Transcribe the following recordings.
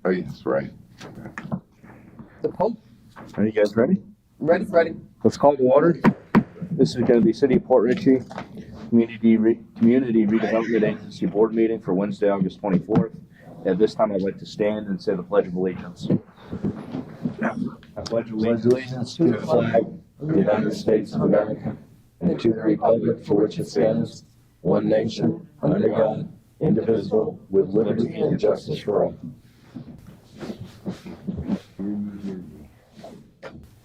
Oh, yes, right. The Pope. Are you guys ready? Ready. Let's call to order. This is going to be City of Port Richey Community Redevelopment Agency Board meeting for Wednesday, August 24th. At this time, I'd like to stand and say the Pledge of Allegiance. I pledge allegiance to the flag of the United States of America and to the republic for which it stands, one nation, under God, indivisible, with liberty and justice for all.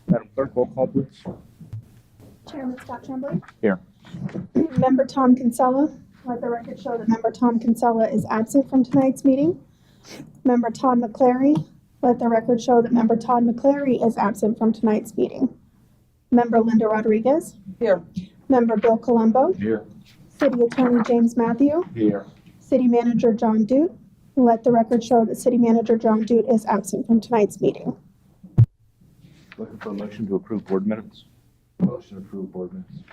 Madam Clerk, roll call, please. Chairman Scott Tremblay. Here. Member Tom Kinsella. Let the record show that Member Tom Kinsella is absent from tonight's meeting. Member Todd McClary. Let the record show that Member Todd McClary is absent from tonight's meeting. Member Linda Rodriguez. Here. Member Bill Colombo. Here. City Attorney James Matthew. Here. City Manager John Dute. Let the record show that City Manager John Dute is absent from tonight's meeting. Looking for a motion to approve board minutes. Motion to approve board minutes.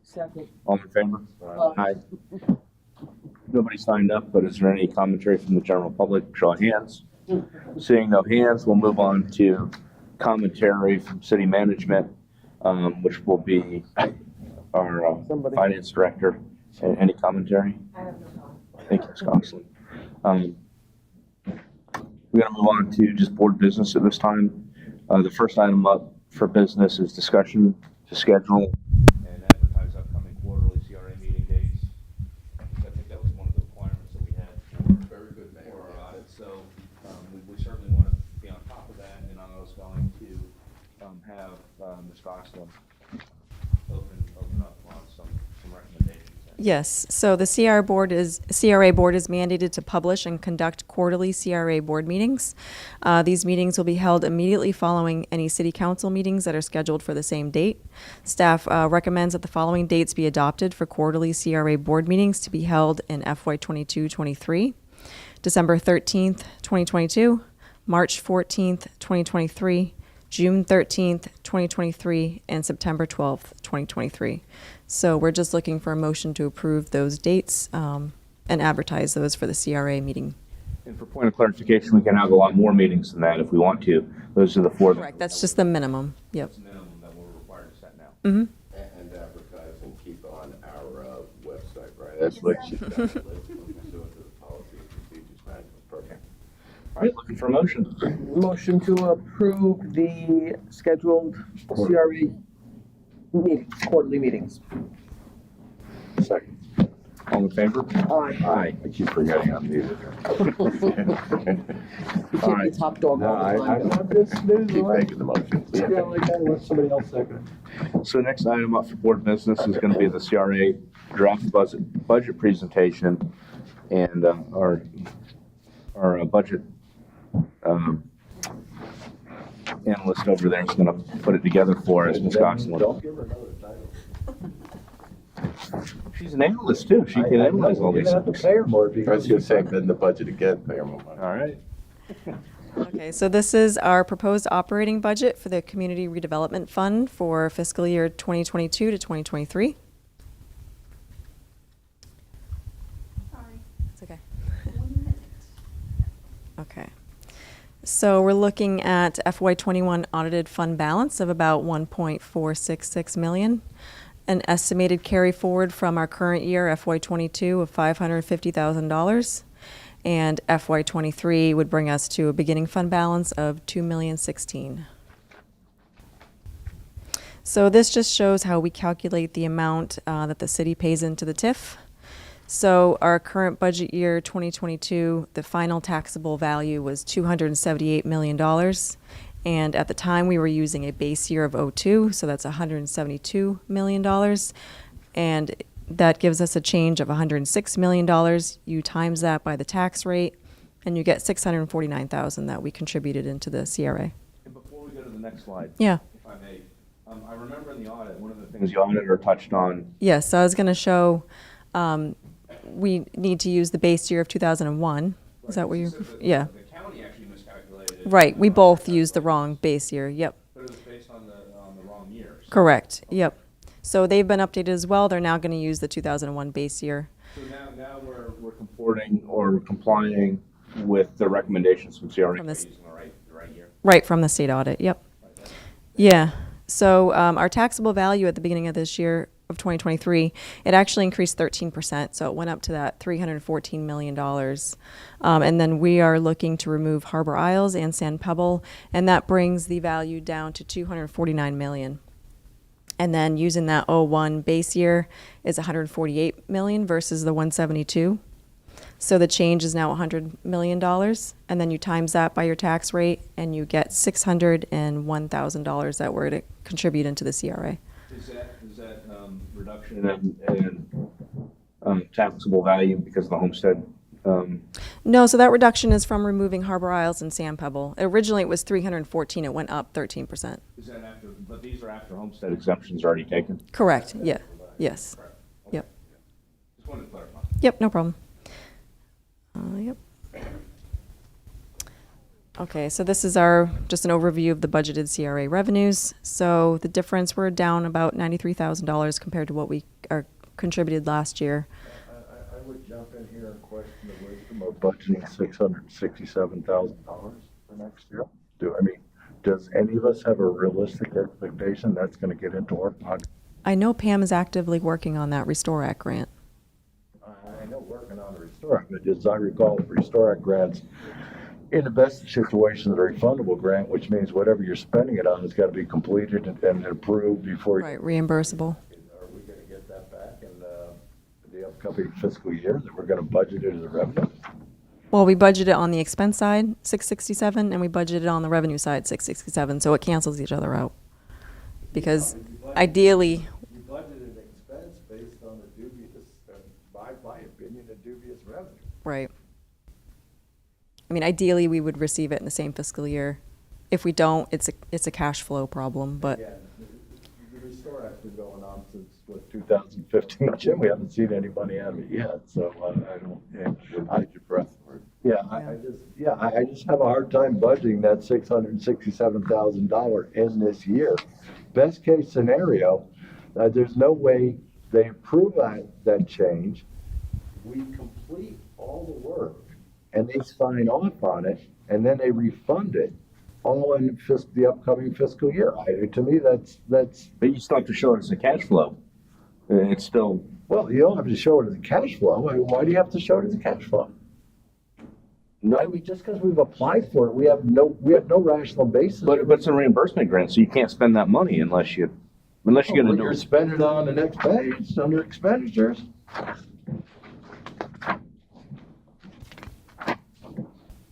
Second. All in favor? Aye. Nobody signed up, but is there any commentary from the general public? Show of hands. Seeing no hands, we'll move on to commentary from city management, which will be our finance director. Any commentary? I have no comment. Thank you, Ms. Gosselin. We're going to move on to just board business at this time. The first item up for business is discussion to schedule and advertise upcoming quarterly CRA meeting dates. I think that was one of the requirements that we had Very good, Mayor. for our audit. So we certainly want to be on top of that, and I was going to have Ms. Gosselin open up on some recommendations. Yes, so the CRA board is mandated to publish and conduct quarterly CRA board meetings. These meetings will be held immediately following any city council meetings that are scheduled for the same date. Staff recommends that the following dates be adopted for quarterly CRA board meetings to be held in FY 22-23. December 13th, 2022, March 14th, 2023, June 13th, 2023, and September 12th, 2023. So we're just looking for a motion to approve those dates and advertise those for the CRA meeting. And for point of clarification, we can have a lot more meetings than that if we want to. Those are the four. Correct, that's just the minimum, yep. That's the minimum that we're required to set now. Mm-hmm. And advertise and keep on our website, right? That's what she's done. Pursuant to the policy and procedures management program. All right, looking for a motion. Motion to approve the scheduled CRA quarterly meetings. Second. All in favor? Aye. Aye. I keep forgetting I'm muted. You can't be top dog No, all the time. I'm just keep making the motion. Yeah, like that, let somebody else second. So next item up for board business is going to be the CRA draft budget presentation, and our budget analyst over there is going to put it together for us, Ms. Gosselin. Don't give her another title. She's an analyst too. She can analyze all these You're gonna have things. to pay her more. I was gonna say, bend the budget again, pay her more money. All right. Okay, so this is our proposed operating budget for the Community Redevelopment Fund for fiscal year 2022 to 2023. Sorry. It's okay. Okay. So we're looking at FY21 audited fund balance of about 1.466 million. An estimated carry forward from our current year, FY22, of $550,000. And FY23 would bring us to a beginning fund balance of $2,016,000. So this just shows how we calculate the amount that the city pays into the TIF. So our current budget year, 2022, the final taxable value was $278 million. And at the time, we were using a base year of 02, so that's $172 million. And that gives us a change of $106 million. You times that by the tax rate, and you get $649,000 that we contributed into the CRA. And before we go to the next slide, Yeah. if I may, I remember in the audit, one of the things the auditor touched on. Yes, so I was going to show we need to use the base year of 2001. Is that what you're? Yeah. The county actually miscalculated. Right, we both used the wrong base year. Yep. But it was based on the wrong years. Correct. Yep. So they've been updated as well. They're now going to use the 2001 base year. So now we're comporting or complying with the recommendations from CRA. From this- Using the right year. Right, from the state audit, yep. Yeah, so our taxable value at the beginning of this year, of 2023, it actually increased 13%, so it went up to that $314 million. And then we are looking to remove Harbor Isles and San Pebble, and that brings the value down to $249 million. And then using that '01 base year is $148 million versus the $172. So the change is now $100 million, and then you times that by your tax rate, and you get $601,000 that were to contribute into the CRA. Is that reduction in taxable value because of the homestead? No, so that reduction is from removing Harbor Isles and San Pebble. Originally, it was 314. It went up 13%. Is that after? But these are after homestead exemptions already taken. Correct. Yeah. Yes. Yep. Just wanted to clarify. Yep. No problem. Yep. Okay, so this is just an overview of the budgeted CRA revenues. So the difference, we're down about $93,000 compared to what we contributed last year. I would jump in here and question the wisdom of budgeting $667,000 for next year. Does any of us have a realistic expectation that's gonna get into our pocket? I know Pam is actively working on that Restore Act grant. I know working on the Restore Act, but as I recall, the Restore Act grants, in the best situation, the refundable grant, which means whatever you're spending it on has got to be completed and approved before. Right, reimbursable. Are we going to get that back in the upcoming fiscal year, that we're going to budget it as a revenue? Well, we budgeted on the expense side, 667, and we budgeted on the revenue side, 667, so it cancels each other out. Because ideally, We budgeted expense based on a dubious, my opinion, a dubious revenue. right. I mean, ideally, we would receive it in the same fiscal year. If we don't, it's a cash flow problem, but Yeah, the Restore Act's been going on since, 2015, Jim, we haven't seen any money out of it yet, so I don't, Hold your breath for it. I just have a hard time budgeting that $667,000 in this year. Best case scenario, there's no way they approve that change. We complete all the work and they sign off on it and then they refund it all in the upcoming fiscal year. To me, that's. But you still have to show it as a cash flow. It's still. Well, you don't have to show it as a cash flow. Why do you have to show it as a cash flow? No, Just because we've applied for it, we have no rational basis. but it's a reimbursement grant, so you can't spend that money unless you're going to do You're it. spending it on the next page, under expenditures.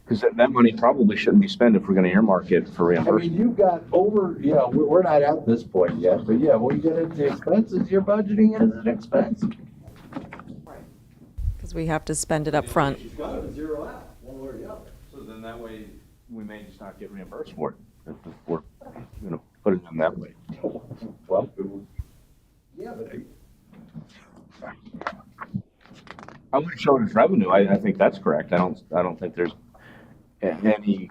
Because that money probably shouldn't be spent if we're going to earmark it for I mean, reimbursement. you've got we're not at this point yet, but yeah, when you get into expenses, you're budgeting it as an expense. because we have to spend it up front. She's got to zero out, one way or the other. So then that way, we may just not get reimbursed for it if we're going to put it in that way. Well, yeah, but I wouldn't show it as revenue. I think that's correct. I don't think there's any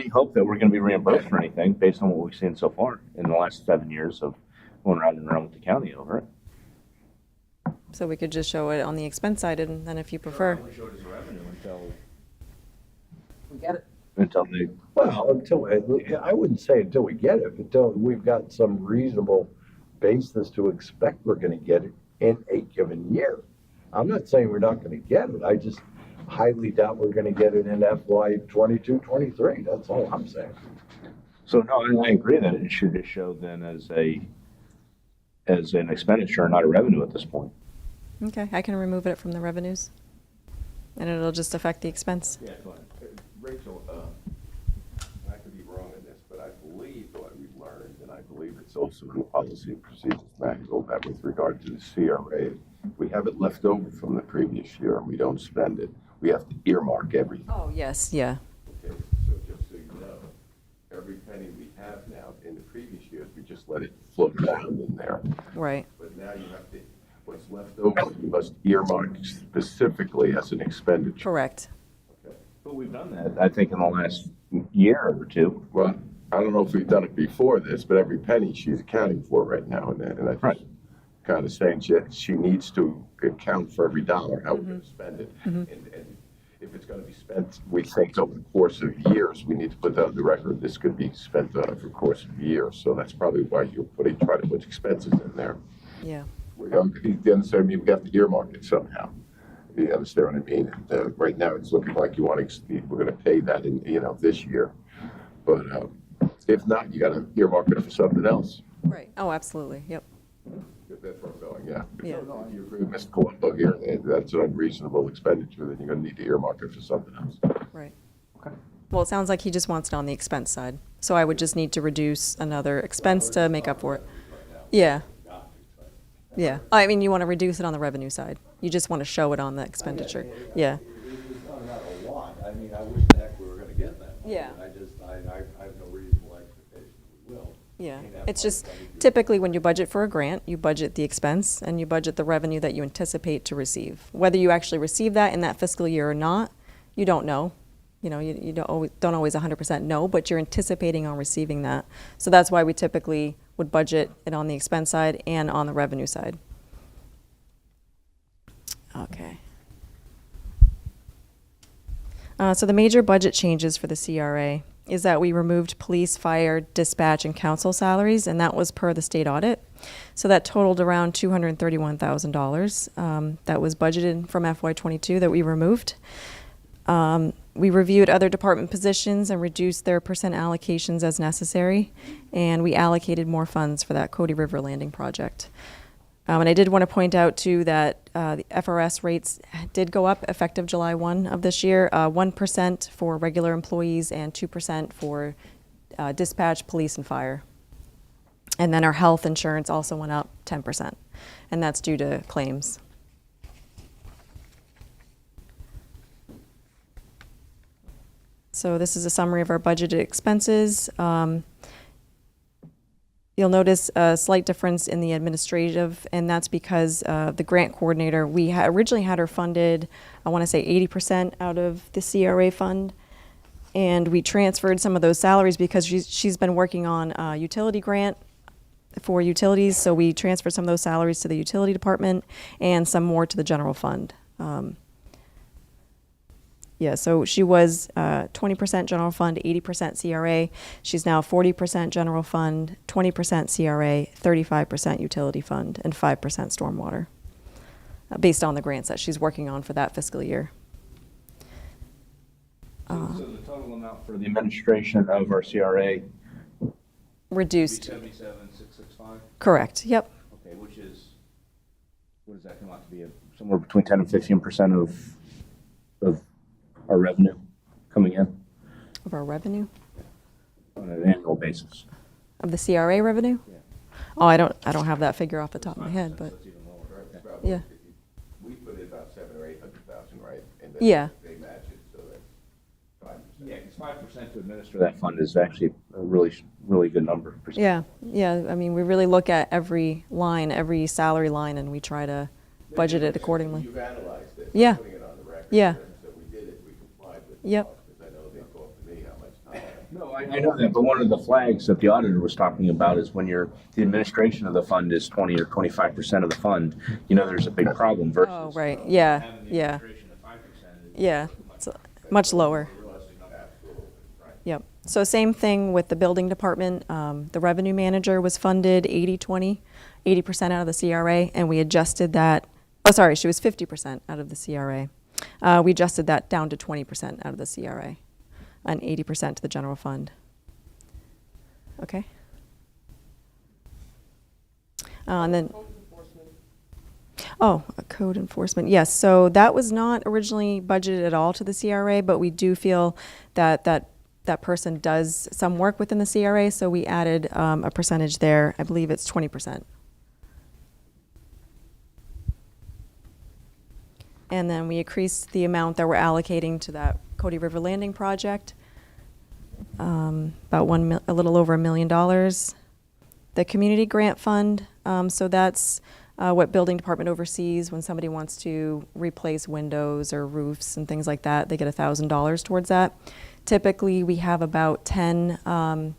hope that we're going to be reimbursed for anything based on what we've seen so far in the last 7 years of going around and around with the county over it. So we could just show it on the expense side, and then if you prefer. We show it as revenue until We get it. they. well, I wouldn't say until we get it, until we've got some reasonable basis to expect we're going to get it in a given year. I'm not saying we're not going to get it. I just highly doubt we're going to get it in FY 22-23. That's all I'm saying. So no, I agree that it should just show then as an expenditure, not a revenue at this point. Okay, I can remove it from the revenues, and it'll just affect the expense. Yeah, go ahead. Rachel, I could be wrong in this, but I believe what we've learned, and I believe it's also in the policy and procedures manual, that with regard to the CRA, we have it left over from the previous year and we don't spend it. We have to earmark everything. Oh, yes, yeah. Okay, so just so you know, every penny we have now in the previous years, we just let it float around in there. Right. But now you have to, what's left over, you must earmark specifically as an expenditure. Correct. Okay. But we've done that, I think, in the last year or two. Well, I don't know if we've done it before this, but every penny she's accounting for right now, and I just, Right. kind of saying she needs to account for every dollar, how we're gonna spend it. And if it's gonna be spent, we think over the course of years, we need to put that on the record, this could be spent over the course of years. So that's probably why you're trying to put expenses in there. Yeah. You understand, I mean, we have to earmark it somehow. You understand what I mean? And, right now, it's looking like we're gonna pay that in, this year. But, if not, you gotta earmark it for something else. Right. Oh, absolutely. Yep. That's where I'm going, yeah. Yeah. If you agree with Mr. Colombo here, that's an unreasonable expenditure, then you're gonna need to earmark it for something else. Right. Okay. Well, it sounds like he just wants it on the expense side. So I would just need to reduce another expense to make up for it. Yeah. Yeah. I mean, you want to reduce it on the revenue side. You just want to show it on the expenditure. Yeah. It's not a lot. I mean, I wish the heck we were gonna get that money. Yeah. I have no reasonable expectation we will. Yeah. I mean, that It's just money's gonna be- typically when you budget for a grant, you budget the expense and you budget the revenue that you anticipate to receive. Whether you actually receive that in that fiscal year or not, you don't know. You don't always 100% know, but you're anticipating on receiving that. So that's why we typically would budget it on the expense side and on the revenue side. Okay. So the major budget changes for the CRA is that we removed police, fire, dispatch, and council salaries, and that was per the state audit. So that totaled around $231,000. That was budgeted from FY22 that we removed. We reviewed other department positions and reduced their percent allocations as necessary, and we allocated more funds for that Cody River Landing project. And I did want to point out, too, that the FRS rates did go up effective July 1 of this year, 1% for regular employees and 2% for dispatch, police, and fire. And then our health insurance also went up 10%, and that's due to claims. So this is a summary of our budgeted expenses. You'll notice a slight difference in the administrative, and that's because the grant coordinator, we originally had her funded, I want to say 80% out of the CRA fund, and we transferred some of those salaries because she's been working on a utility grant for utilities, so we transferred some of those salaries to the utility department and some more to the general fund. Yeah, so she was 20% general fund, 80% CRA. She's now 40% general fund, 20% CRA, 35% utility fund, and 5% stormwater, based on the grants that she's working on for that fiscal year. So the total amount for the administration of our CRA Reduced. 77,665. Correct. Yep. Okay, which is, what does that come out to be? Somewhere between 10 and 15% of our revenue coming in Of our revenue, on an annual basis. of the CRA revenue. Yeah. Oh, I don't have that figure off the top of my head, but That's even lower. Right, it's about- Yeah. We put in about 700,000 or 800,000, right? And then Yeah. They match it, so that's 5%. Yeah, because 5% to administer that fund is actually a really good number. yeah. I mean, we really look at every line, every salary line, and we try to budget it accordingly. You've analyzed it. Yeah. Putting it on the record. Yeah. So we did it, we complied with the Yep. laws, because I know they talked to me how much time. No, I know that, but one of the flags that the auditor was talking about is when the administration of the fund is 20 or 25% of the fund, there's a big problem versus. Oh, right. Yeah. having the Yeah. administration at 5% is Yeah. It's much lower. Absolutely, right. Yep. So same thing with the building department. The revenue manager was funded 80-20, 80% out of the CRA, and we adjusted that. Oh, sorry, she was 50% out of the CRA. We adjusted that down to 20% out of the CRA and 80% to the general fund. Okay. And then. Oh, code enforcement. Yes. So that was not originally budgeted at all to the CRA, but we do feel that that person does some work within the CRA, so we added a percentage there. I believe it's 20%. And then we increased the amount that we're allocating to that Cody River Landing project, about a little over $1 million. The community grant fund, so that's what building department oversees when somebody wants to replace windows or roofs and things like that. They get $1,000 towards that. Typically, we have about 10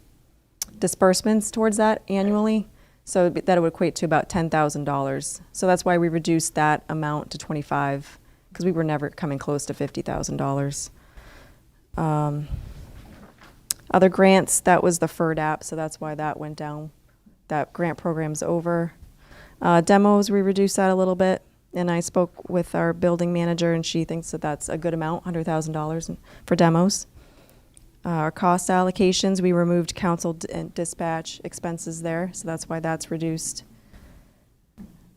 disbursements towards that annually. So that would equate to about $10,000. So that's why we reduced that amount to 25, because we were never coming close to $50,000. Other grants, that was the FERD so that's why that went down. That grant program's over. Demos, we reduced that a little bit, and I spoke with our building manager, and she thinks that that's a good amount, $100,000 for demos. Our cost allocations, we removed council and dispatch expenses there, so that's why that's reduced.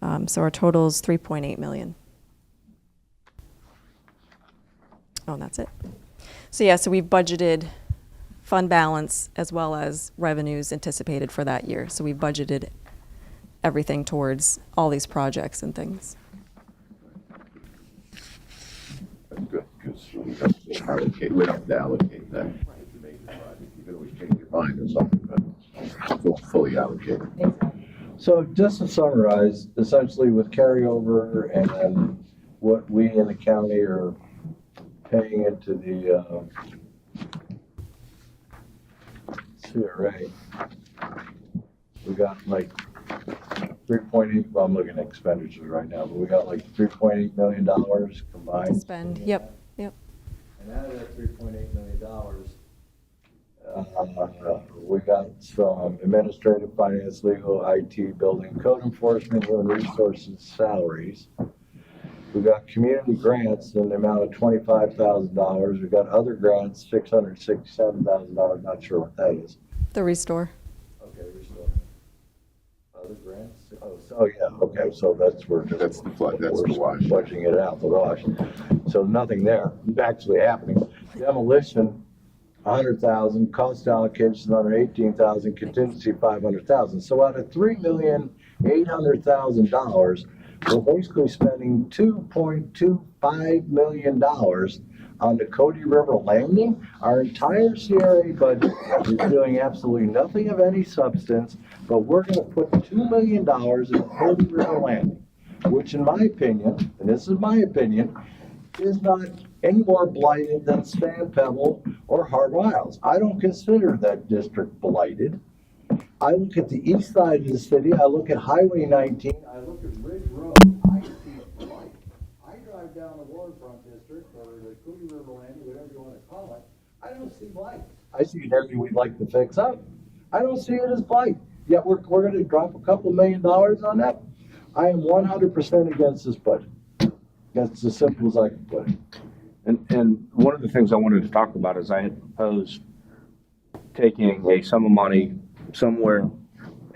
So our total is 3.8 million. Oh, and that's it. So yeah, so we've budgeted fund balance as well as revenues anticipated for that year. So we've budgeted everything towards all these projects and things. That's good, because we don't have to allocate that. You can always change your mind or something, but we'll fully allocate it. So just to summarize, essentially with carryover and then what we in the county are paying into the CRA, we got like 3.8, well, I'm looking at expenditures right now, but we got like $3.8 million combined. To spend, yep. And out of that $3.8 million, we got some administrative, finance, legal, IT, building, code enforcement, human resources, salaries. We got community grants in the amount of $25,000. We got other grants, $667,000. Not sure what that is. The restore. Okay, restore. Other grants? Oh yeah. Okay, so that's That's the flood, that's the wash. Flushing it out, the wash. So nothing there actually happening. Demolition, 100,000. Cost allocation, another 18,000. Contingency, 500,000. So out of $3,800,000, we're basically spending $2.25 million on the Cody River landing. Our entire CRA budget is doing absolutely nothing of any substance, but we're going to put $2 million in the Cody River landing, which in my opinion, and this is my opinion, is not any more blighted than Sand Pebble or Harbor Isles. I don't consider that district blighted. I look at the east side of the city, I look at Highway 19, I look at Ridge Road, I see blight. I drive down the waterfront district or the Cody River landing, whatever you want to call it, I don't see blight. I see an area we'd like to fix up. I don't see it as blight. Yet we're going to drop a couple $1 million on that. I am 100% against this budget. That's as simple as I can put it. And one of the things I wanted to talk about is I had proposed taking a sum of money somewhere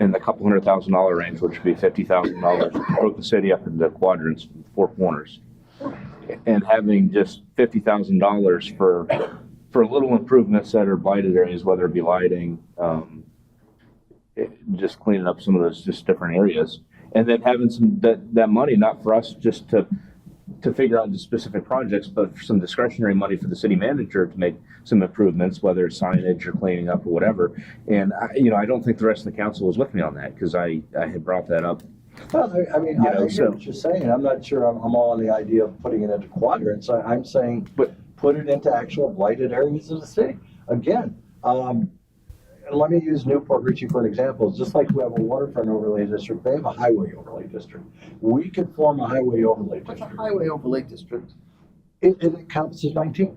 in the couple $100,000 range, which would be $50,000, broke the city up into quadrants, four corners, and having just $50,000 for little improvements that are blighted areas, whether it be lighting, just cleaning up some of those just different areas, and then having some that money not for us just to figure out the specific projects, but for some discretionary money for the city manager to make some improvements, whether it's signage or cleaning up or whatever. And I don't think the rest of the council was with me on that because I had brought that up. Well, I mean, I hear what you're saying. I'm not sure I'm all on the idea of putting it into quadrants. I'm saying put it into actual blighted areas of the city. Again, and let me use Newport Richey for an example. It's just like we have a waterfront overlay district, they have a highway overlay district. We could form a highway overlay What's district. a highway overlay district? It encompasses 19.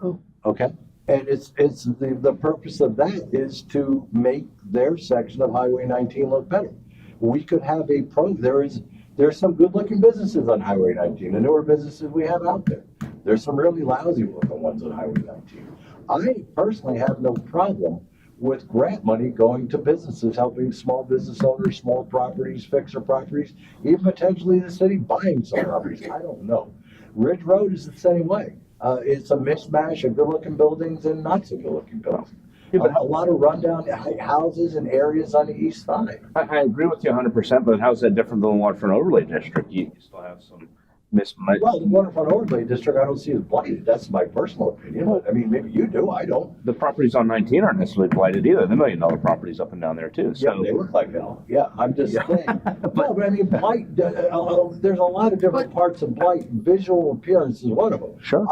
Oh. Okay, and it's the purpose of that is to make their section of Highway 19 look better. We could have there's some good looking businesses on Highway 19, the newer businesses we have out there. There's some really lousy looking ones on Highway 19. I personally have no problem with grant money going to businesses, helping small business owners, small properties, fixer properties, even potentially the city buying some properties. I don't know. Ridge Road is the same way. It's a mishmash of good-looking buildings and not so good-looking buildings. Yeah, but a lot of rundown houses and areas on the east side. I agree with you 100%, but how's that different than the waterfront overlay district? You still have some mismatch. Well, the waterfront overlay district, I don't see as blighted. That's my personal opinion. I mean, maybe you do. I don't. The properties on 19 aren't necessarily blighted either. The $1 million properties up and down there too. So yeah, they look like hell. Yeah, I'm just saying. but I mean, blight. There's a lot of different parts of blight. Visual appearance is one of them. Sure.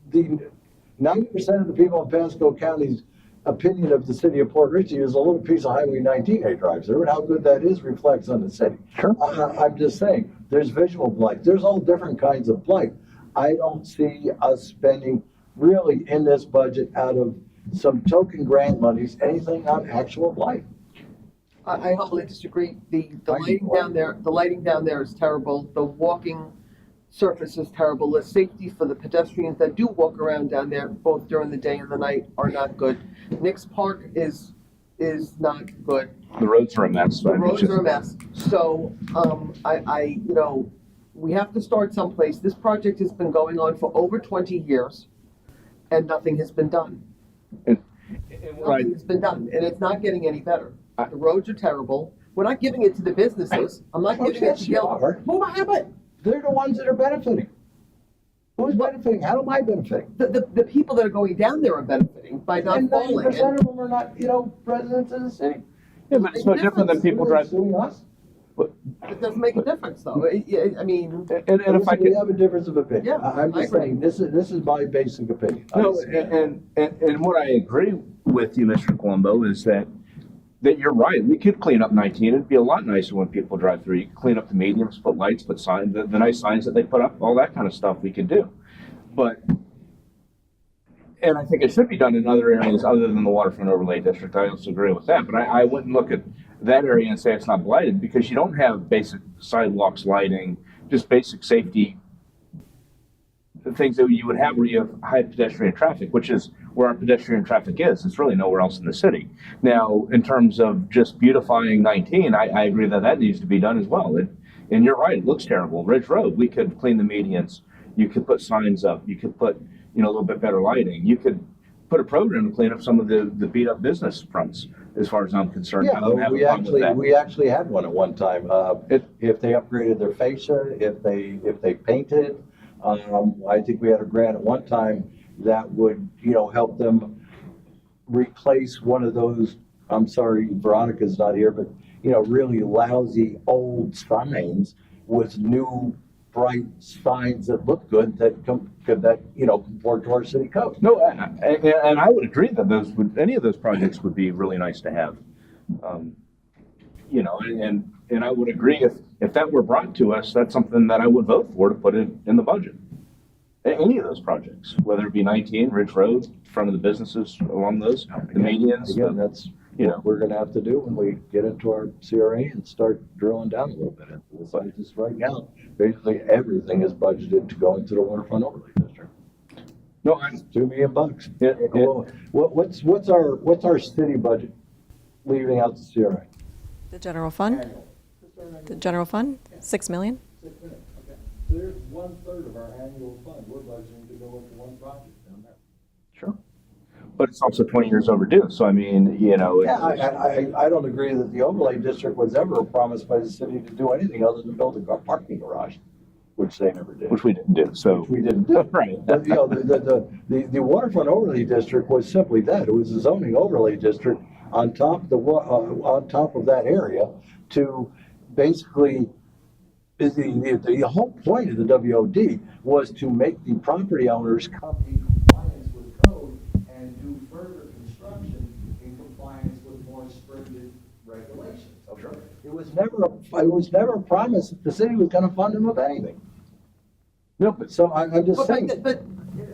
The 90% of the people in Pasco County's opinion of the city of Port Richey is a little piece of Highway 19 they drive through, and how good that is reflects on the city. Sure. I'm just saying, there's visual blight, there's all different kinds of blight. I don't see us spending really in this budget out of some token grant monies, anything on actual blight. I humbly disagree. The I lighting do. down there, the lighting down there is terrible. The walking surface is terrible. The safety for the pedestrians that do walk around down there, both during the day and the night, are not good. Nick's Park is not good. The roads are a mess. The roads are a mess. So, we have to start someplace. This project has been going on for over 20 years and nothing has been done. Nothing has been done, and it's not getting any better. The roads are terrible. We're not giving it to the businesses. I'm not giving it to yes, you are. Well, what happened? They're the ones that are benefiting. Who's benefiting? How am I benefiting? The people that are going down there are benefiting by not And falling. 90% of them are not, residents of the city. Yeah, but it's no different than people drive. Suing us. It doesn't make a difference, though. I mean, And if I We could, have a difference of opinion. Yeah, I'm I just agree. saying, this is my basic opinion. no, and what I agree with you, Mr. Colombo, is that you're right. We could clean up 19. It'd be a lot nicer when people drive through. You could clean up the mediums, put lights, put signs, the nice signs that they put up, all that kind of stuff we could do. But, and I think it should be done in other areas other than the waterfront overlay district. I also agree with that. But I wouldn't look at that area and say it's not blighted because you don't have basic sidewalks lighting, just basic safety things that you would have where you have high pedestrian traffic, which is where our pedestrian traffic is. It's really nowhere else in the city. Now, in terms of just beautifying 19, I agree that needs to be done as well. And you're right, it looks terrible. Ridge Road, we could clean the medians. You could put signs up. You could put, a little bit better lighting. You could put a program to clean up some of the beat up business fronts, as far as I'm concerned. I don't have a problem with that. we actually had one at one time. If they upgraded their fascia, if they painted, I think we had a grant at one time that would, help them replace one of those, I'm sorry, Veronica's not here, but, really lousy old signs with new bright signs that look good that comport to our city code. No, and I would agree that any of those projects would be really nice to have. And I would agree if that were brought to us, that's something that I would vote for to put in the budget. Any of those projects, whether it be 19, Ridge Road, front of the businesses along those, the medians. Again, that's what we're gonna have to do when we get into our CRA and start drilling down a little bit into this. I just right now, basically everything is budgeted to go into the waterfront overlay district. No, $2 million. Well, What's our city budget leaving out the CRA? The general fund? The general fund, 6 million? There's 1/3 of our annual fund. We're budgeting to go into one project down there. Sure. But it's also 20 years overdue. So, I mean, Yeah, I don't agree that the overlay district was ever promised by the city to do anything other than build a parking garage, which they never did. which we didn't do. So, We didn't do. right. But, the waterfront overlay district was simply that. It was a zoning overlay district on top of that area to basically, the whole point of the WOD was to make the property owners come in compliance with code and do further construction in compliance with more stringent regulations. Okay? It was never promised that the city was gonna fund them with anything. No, but So I'm just saying. but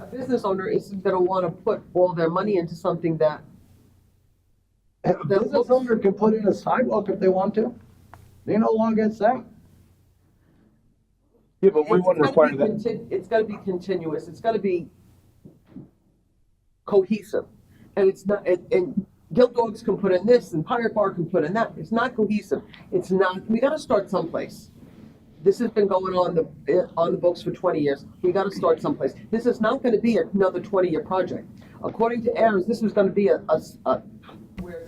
a business owner isn't gonna wanna put all their money into something that, A business owner can put in a sidewalk if they want to. They no longer get that. yeah, but we it's wouldn't gotta require be that. it's gotta be continuous, it's gotta be cohesive. And it's not, and Guild Dogs can put in this, and Pirate Bar can put in that, it's not cohesive. It's not, we gotta start someplace. This has been going on the books for 20 years, we gotta start someplace. This is not gonna be another 20-year project. According to Ayers, this was gonna be we're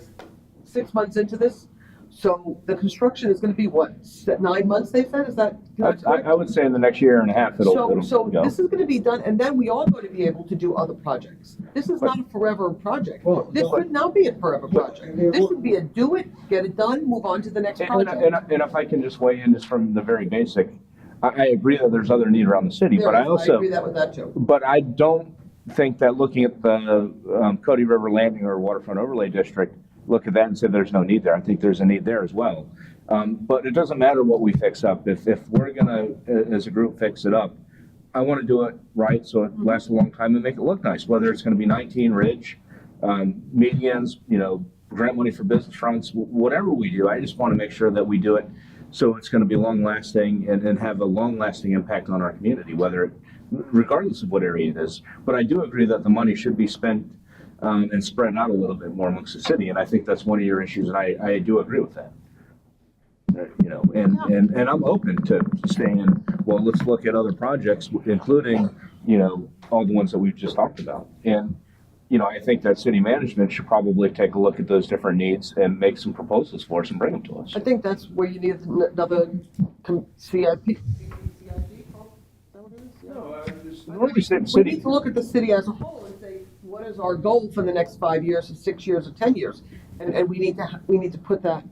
6 months into this, so the construction is gonna be what, 9 months, they said, is that? I would say in the next year and a half, it'll So go. this is gonna be done, and then we are going to be able to do other projects. This is not a forever project. Well, This no, should not be a forever project. This should be a do it, get it done, move on to the next project. And if I can just weigh in just from the very basic, I agree that there's other need around the city, but There I is, also, agree that with that too. but I don't think that looking at the Cody River Landing or Waterfront Overlay District, look at that and say there's no need there. I think there's a need there as well. But it doesn't matter what we fix up. If we're gonna, as a group, fix it up, I want to do it right so it lasts a long time and make it look nice. Whether it's going to be 19 Ridge, medians, grant money for business fronts, whatever we do, I just want to make sure that we do it so it's going to be long lasting and have a long lasting impact on our community, regardless of what area it is. But I do agree that the money should be spent and spread out a little bit more amongst the city, and I think that's one of your issues, and I do agree with that. And I'm open to saying, well, let's look at other projects, including, all the ones that we've just talked about. And, I think that city management should probably take a look at those different needs and make some proposals for us and bring them to us. I think that's where you need another CIP. We need to look at the city as a whole and say, what is our goal for the next 5 years, or 6 years, or 10 years? And we need to put that.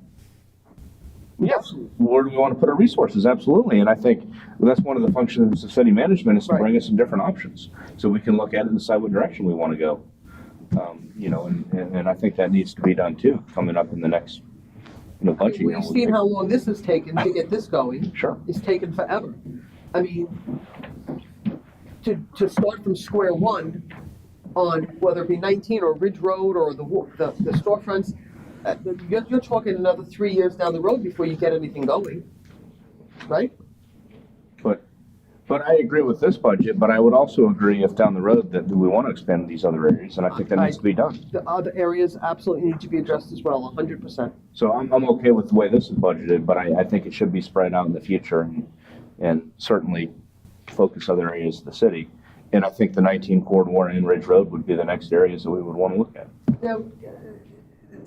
Yes, where do we want to put our resources? Absolutely. And I think that's one of the functions of city management is to bring us some different options so we can look at it and decide what direction we want to go. And I think that needs to be done too, coming up in the next budget year. We've seen how long this has taken to get this going. Sure. It's taken forever. I mean, to start from square one on whether it be 19 or Ridge Road or the storefronts, you're talking another 3 years down the road before you get anything going, right? But I agree with this budget, but I would also agree if down the road that we want to expand these other areas, and I think that needs to be done. The other areas absolutely need to be addressed as well, 100%. So I'm okay with the way this is budgeted, but I think it should be spread out in the future and certainly focus other areas of the city. And I think the 19 corridor and Ridge Road would be the next areas that we would want to look at. Now,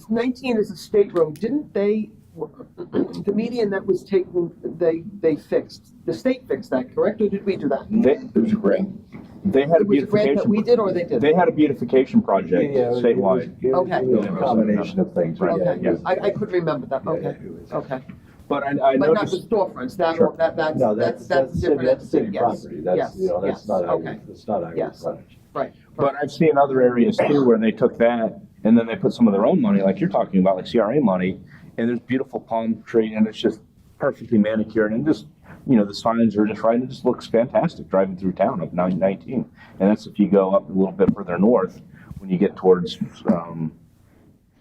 19 is a state road. Didn't they, the median that was taken, they fixed, the state fixed that, correct? Or did we do that? It was a grant. They had a It was a grant that we beautification, did or they did? they had a beautification project statewide. Okay. It was a combination of things. Right. Okay, Yeah. I couldn't remember that, Yeah, okay, it was- okay. But I But not the noticed, storefronts, Sure. that's No, that's that's different. that's city Yes, property. That's, yes, that's yes, not our, okay. it's not our Yes. frontage. Right. but I've seen other areas too where they took that and then they put some of their own money, like you're talking about, like CRA money, and there's beautiful palm tree and it's just perfectly manicured and just, the signs are just right and it just looks fantastic driving through town up 19. And that's if you go up a little bit further north when you get towards,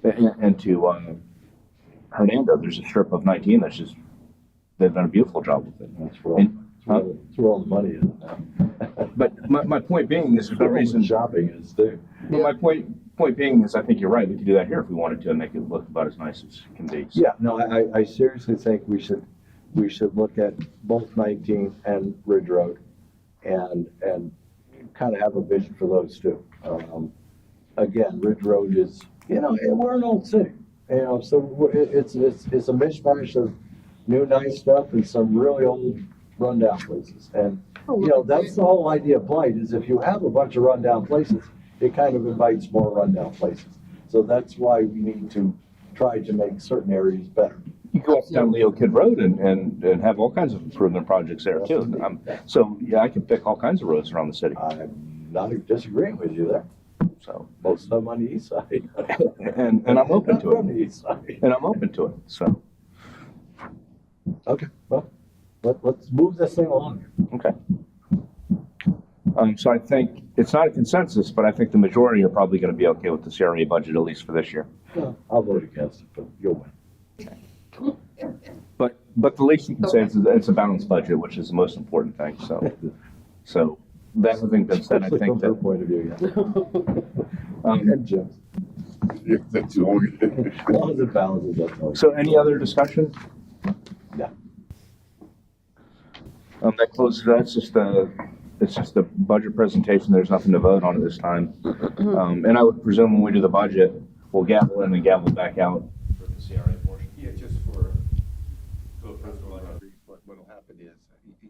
into Hernando, there's a strip of 19 that's just, they've done a beautiful job with it. That's where all, And, that's where all the money is now. But my point being is the reason, Shopping is too. but my point being is I think you're right. We could do that here if we wanted to and make it look about as nice as it can be. So, Yeah, no, I seriously think we should look at both 19 and Ridge Road and kind of have a vision for those two. Again, Ridge Road is, we're an old city, so it's a mishmash of new nice stuff and some really old rundown places. And, that's the whole idea of blight is if you have a bunch of rundown places, it kind of invites more rundown places. So that's why we need to try to make certain areas better. You go up down Leo Kid Road and have all kinds of improvement projects there too. So yeah, I can pick all kinds of roads around the city. I'm not disagreeing with you there. So Most of them on the east side. and I'm open to On the it. east side. And I'm open to it. So Okay, well, let's move this thing along. okay. So I think it's not a consensus, but I think the majority are probably going to be okay with the CRA budget at least for this year. Well, I'll vote against it, but you'll win. But the least you can say is it's a balanced budget, which is the most important thing. So that having been said, I Especially think from her that point of view, yeah. um, And Jim's. Yeah, that's all. As long as it balances, that's all. so any other discussion? Yeah. That closes. It's just a budget presentation. There's nothing to vote on at this time. And I would presume when we do the budget, we'll gavel in and gavel back out for the CRA portion. Yeah, just for, what'll happen is,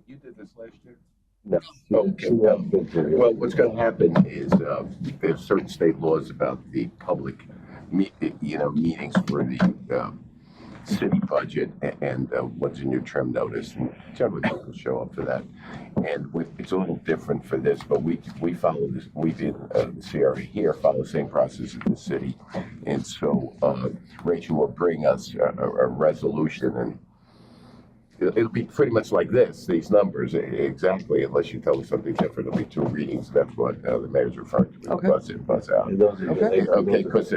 you did this last year? No. Okay. We haven't been through it. Well, what's gonna happen is, there's certain state laws about the public, meetings for the, city budget and what's in your trim notice. Generally, people show up for that. And it's a little different for this, but we follow this. We did the CRA here follow the same process as the city, and so Rachel will bring us a resolution, and it'll be pretty much like these numbers exactly, unless you tell us something different. It'll be 2 readings. That's what the mayor's referring to. Okay. Buzz in, buzz out. And those are- Okay. Okay, because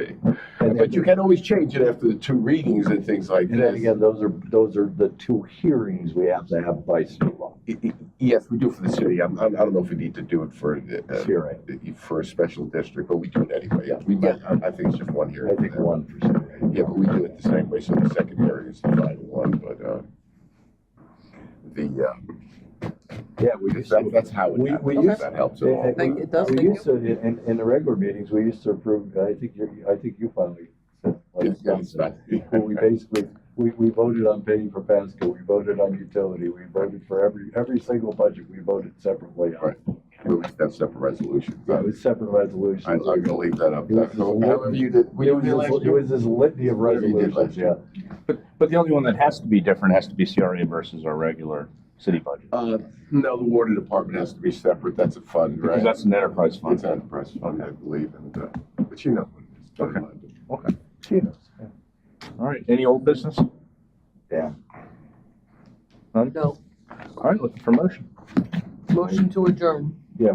but you can always change it after the 2 readings and things like And then this. again, those are the 2 hearings we have to have by state law. Yes, we do for the city. I don't know if we need to do it for CRA. for a special district, but we do it anyway. Yeah, we might. I think it's just 1 hearing. I think 1%. Yeah, but we do it the same way. So the second hearing is the final one, but Yeah, we used to. that's how it We happens. used- If that helps at all. It does, We thank used to, in the regular meetings, we used to approve, I think you finally said, like, Yeah, it's not- we basically, we voted on paying for Pasco, we voted on utility, we voted for every single budget, we voted separately on. Right. We always have separate resolutions. It was separate resolutions. I'm gonna leave that up. It was just a However you did. It was this litany of Whatever you did resolutions, last yeah. But the only one that has to be different has to be CRA versus our regular city budget. No, the water department has to be separate. That's a fund, right? Because that's an enterprise It's fund. an enterprise fund, I believe, and, but you know. Okay. Okay. All right, any old business? Yeah. None? No. All right, looking for motion. Motion to adjourn. Yeah,